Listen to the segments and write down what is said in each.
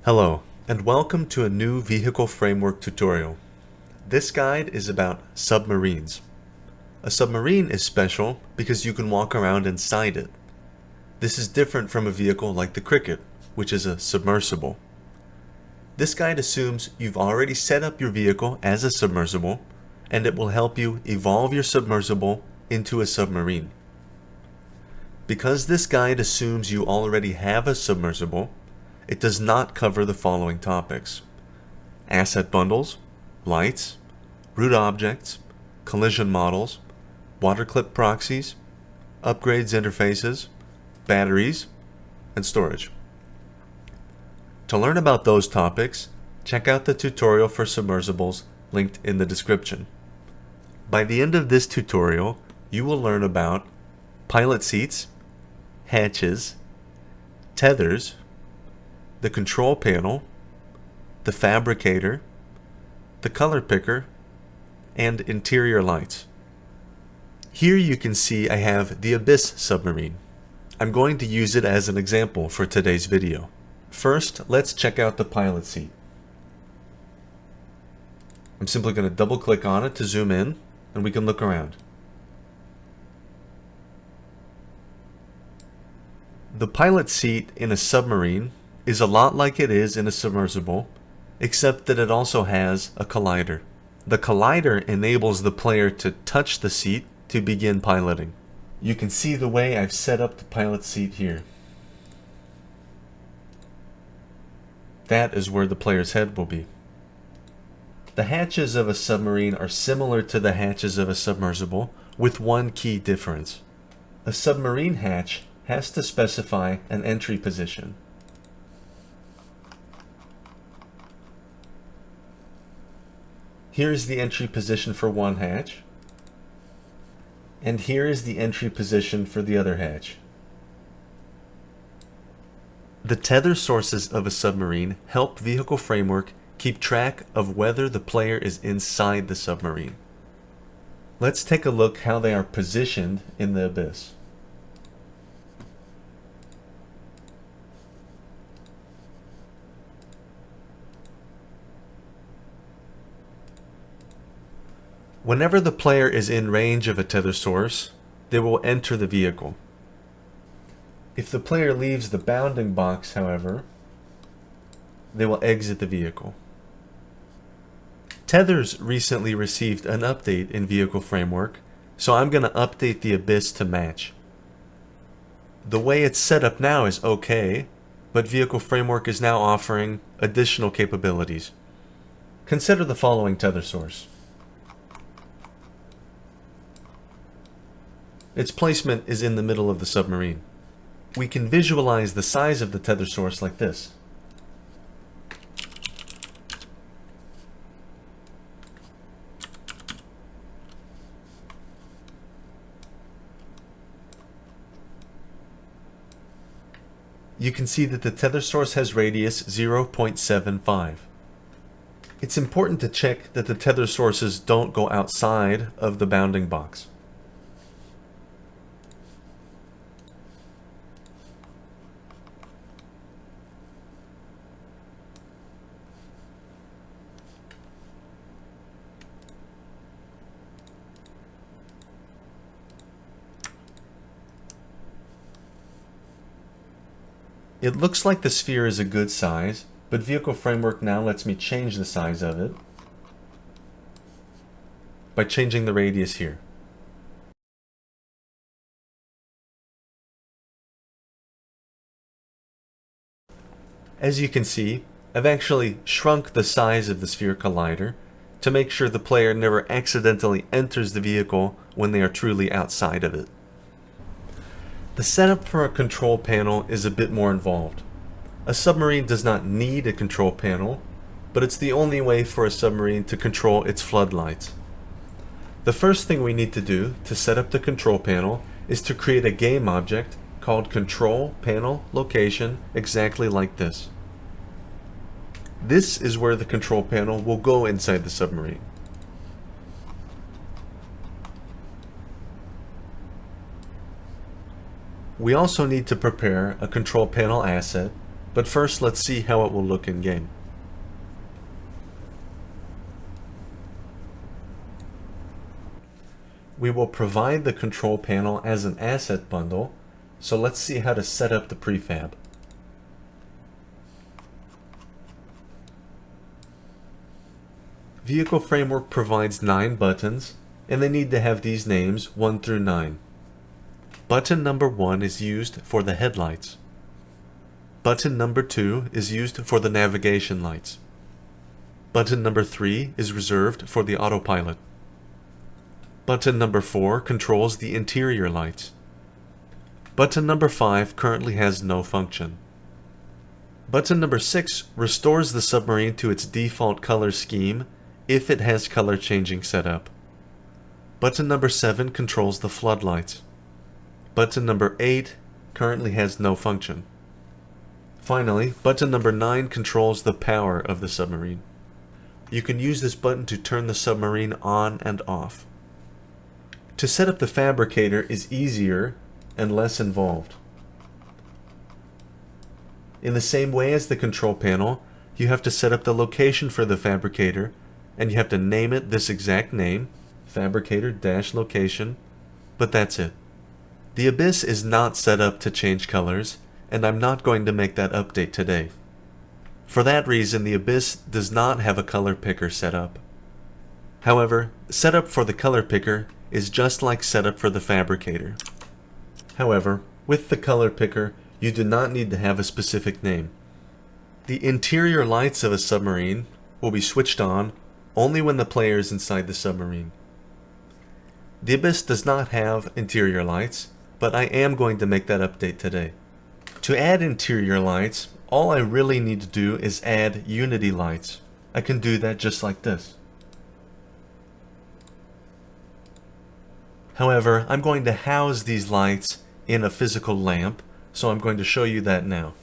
Hello, and welcome to a new vehicle framework tutorial. This guide is about submarines. A submarine is special because you can walk around inside it. This is different from a vehicle like the Cricket, which is a submersible. This guide assumes you've already set up your vehicle as a submersible, and it will help you evolve your submersible into a submarine. Because this guide assumes you already have a submersible, it does not cover the following topics: asset bundles, lights, root objects, collision models, water clip proxies, upgrades interfaces, batteries, and storage. To learn about those topics, check out the tutorial for submersibles linked in the description. By the end of this tutorial, you will learn about pilot seats, hatches, tethers, the control panel, the Fabricator, the color picker, and interior lights. Here you can see I have the Abyss submarine. I'm going to use it as an example for today's video. First, let's check out the pilot seat. I'm simply going to double click on it to zoom in, and we can look around. The pilot seat in a submarine is a lot like it is in a submersible, except that it also has a collider. The collider enables the player to touch the seat to begin piloting. You can see the way I've set up the pilot seat here. That is where the player's head will be. The hatches of a submarine are similar to the hatches of a submersible, with one key difference. A submarine hatch has to specify an entry position. Here is the entry position for one hatch, and here is the entry position for the other hatch. The tether sources of a submarine help Vehicle Framework keep track of whether the player is inside the submarine. Let's take a look how they are positioned in the Abyss. Whenever the player is in range of a tether source, they will enter the vehicle. If the player leaves the bounding box, however, they will exit the vehicle. Tethers recently received an update in Vehicle Framework, so I'm going to update the Abyss to match. The way it's set up now is okay, but Vehicle Framework is now offering additional capabilities. Consider the following tether source. Its placement is in the middle of the submarine. We can visualize the size of the tether source like this. You can see that the tether source has radius 0.75. It's important to check that the tether sources don't go outside of the bounding box. It looks like the sphere is a good size, but Vehicle Framework now lets me change the size of it by changing the radius here. As you can see, I've actually shrunk the size of the sphere collider to make sure the player never accidentally enters the vehicle when they are truly outside of it. The setup for a control panel is a bit more involved. A submarine does not need a control panel, but it's the only way for a submarine to control its floodlights. The first thing we need to do to set up the control panel is to create a game object called Control Panel Location, exactly like this. This is where the control panel will go inside the submarine. We also need to prepare a control panel asset But first, let's see how it will look in game. We will provide the control panel as an asset bundle, so let's see how to set up the prefab. Vehicle Framework provides 9 buttons, and they need to have these names 1 through 9. Button number 1 is used for the headlights. Button number 2 is used for the navigation lights. Button number 3 is reserved for the autopilot. Button number 4 controls the interior lights. Button number 5 currently has no function. Button number 6 restores the submarine to its default color scheme if it has color changing set up. Button number 7 controls the floodlights. Button number 8 currently has no function. Finally, button number 9 controls the power of the submarine. You can use this button to turn the submarine on and off. To set up the Fabricator is easier and less involved. In the same way as the control panel, you have to set up the location for the Fabricator, and you have to name it this exact name, Fabricator-location, but that's it. The Abyss is not set up to change colors, and I'm not going to make that update today. For that reason, the Abyss does not have a color picker set up. However, setup for the color picker is just like setup for the Fabricator. However, with the color picker, you do not need to have a specific name. The interior lights of a submarine will be switched on only when the player is inside the submarine. The Abyss does not have interior lights, but I am going to make that update today. To add interior lights, all I really need to do is add Unity lights. I can do that just like this. However, I'm going to house these lights in a physical lamp, so I'm going to show you that now.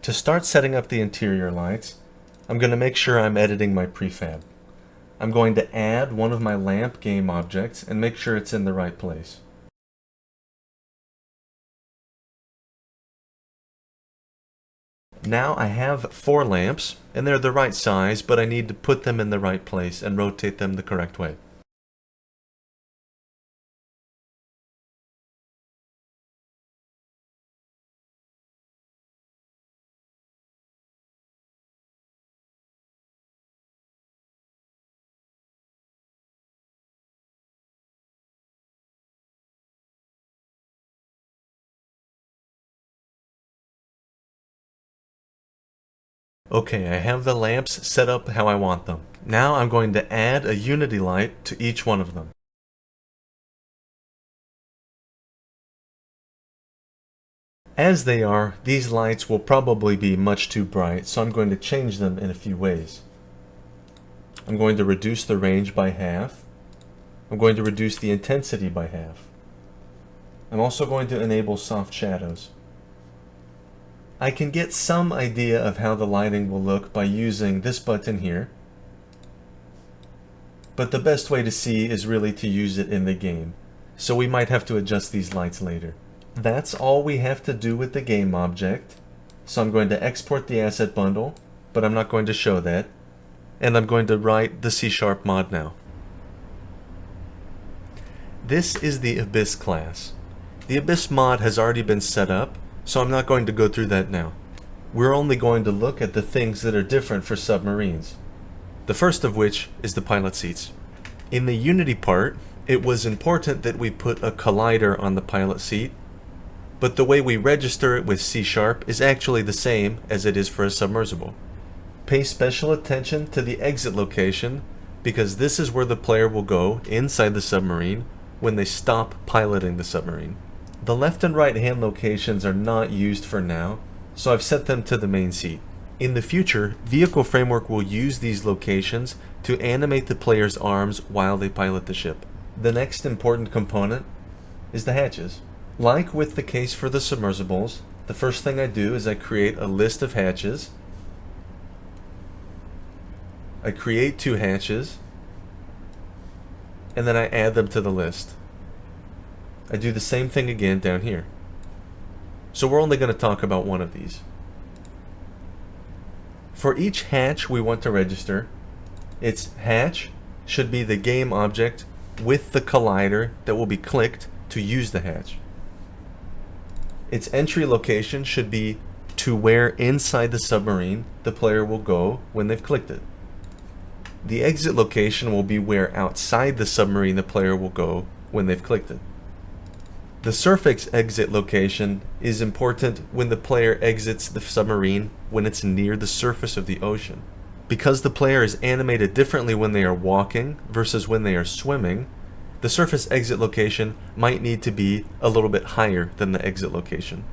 To start setting up the interior lights, I'm going to make sure I'm editing my prefab. I'm going to add one of my lamp game objects and make sure it's in the right place. Now I have 4 lamps, and they're the right size, but I need to put them in the right place and rotate them the correct way. Okay, I have the lamps set up how I want them. Now I'm going to add a Unity light to each one of them. As they are, these lights will probably be much too bright, so I'm going to change them in a few ways. I'm going to reduce the range by half. I'm going to reduce the intensity by half. I'm also going to enable soft shadows. I can get some idea of how the lighting will look by using this button here, but the best way to see is really to use it in the game, so we might have to adjust these lights later. That's all we have to do with the game object, so I'm going to export the asset bundle, but I'm not going to show that, and I'm going to write the C# mod now. This is the Abyss class. The Abyss mod has already been set up, so I'm not going to go through that now. We're only going to look at the things that are different for submarines. The first of which is the pilot seats. In the Unity part, it was important that we put a collider on the pilot seat, but the way we register it with C# is actually the same as it is for a submersible. Pay special attention to the exit location, because this is where the player will go inside the submarine when they stop piloting the submarine. The left and right hand locations are not used for now, so I've set them to the main seat. In the future, Vehicle Framework will use these locations to animate the player's arms while they pilot the ship. The next important component is the hatches. Like with the case for the submersibles, the first thing I do is I create a list of hatches. I create 2 hatches, and then I add them to the list. I do the same thing again down here. so we're only going to talk about one of these. For each hatch we want to register, its hatch should be the game object with the collider that will be clicked to use the hatch. Its entry location should be to where inside the submarine the player will go when they've clicked it. The exit location will be where outside the submarine the player will go when they've clicked it. The surface exit location is important when the player exits the submarine when it's near the surface of the ocean. Because the player is animated differently when they are walking versus when they are swimming, the surface exit location might need to be a little bit higher than the exit location.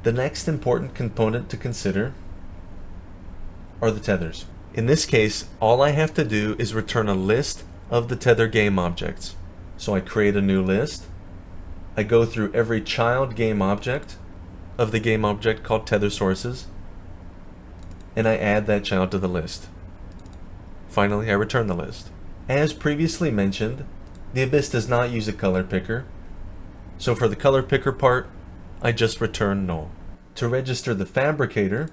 The next important component to consider are the tethers. In this case, all I have to do is return a list of the tether game objects. So I create a new list. I go through every child game object of the game object called tether sources, and I add that child to the list. Finally, I return the list. As previously mentioned, the Abyss does not use a color picker, so for the color picker part, I just return null. To register the Fabricator,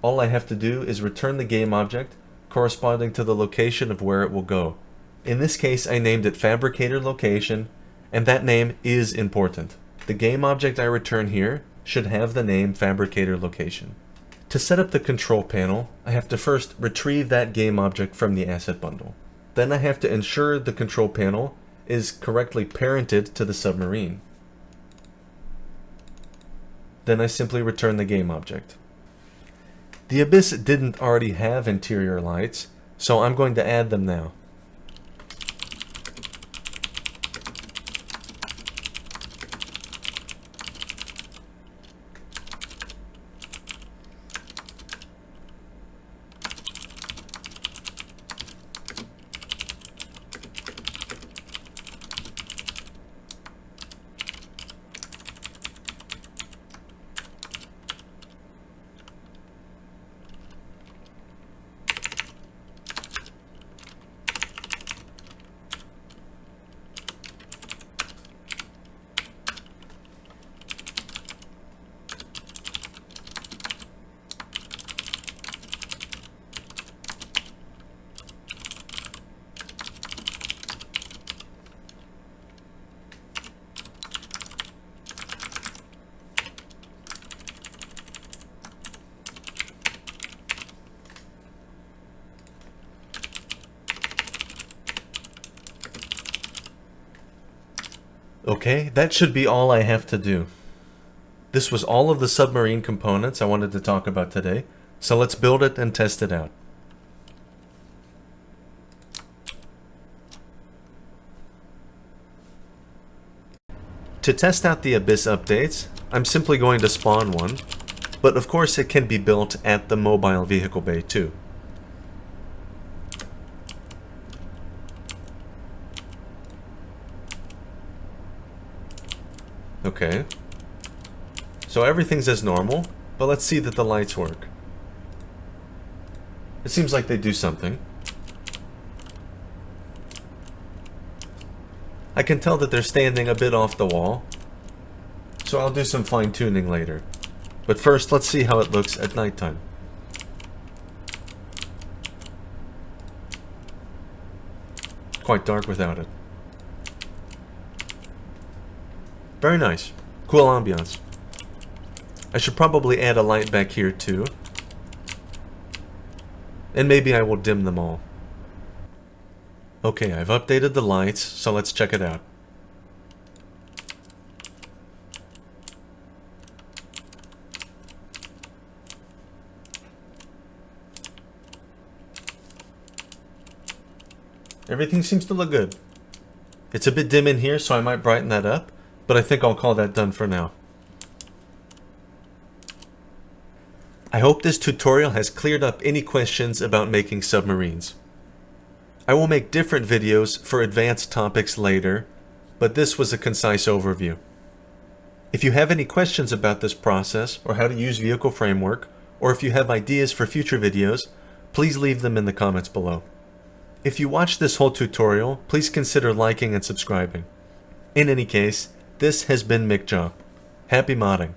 all I have to do is return the game object corresponding to the location of where it will go. In this case, I named it Fabricator Location, and that name is important. The game object I return here should have the name Fabricator Location. To set up the control panel, I have to first retrieve that game object from the asset bundle. Then I have to ensure the control panel is correctly parented to the submarine. Then I simply return the game object. The Abyss didn't already have interior lights, so I'm going to add them now. Okay, that should be all I have to do. This was all of the submarine components I wanted to talk about today, so let's build it and test it out. To test out the Abyss updates, I'm simply going to spawn one, but of course it can be built at the mobile vehicle bay too. Okay, so everything's as normal, but let's see that the lights work. It seems like they do something. I can tell that they're standing a bit off the wall, so I'll do some fine-tuning later. But first, let's see how it looks at nighttime. Quite dark without it. Very nice. Cool ambiance. I should probably add a light back here too. And maybe I will dim them all. Okay, I've updated the lights, so let's check it out. Everything seems to look good. It's a bit dim in here, so I might brighten that up. But I think I'll call that done for now. I hope this tutorial has cleared up any questions about making submarines. I will make different videos for advanced topics later, but this was a concise overview. If you have any questions about this process or how to use Vehicle Framework, or if you have ideas for future videos, please leave them in the comments below. If you watched this whole tutorial, please consider liking and subscribing. In any case, this has been McJaw. Happy modding.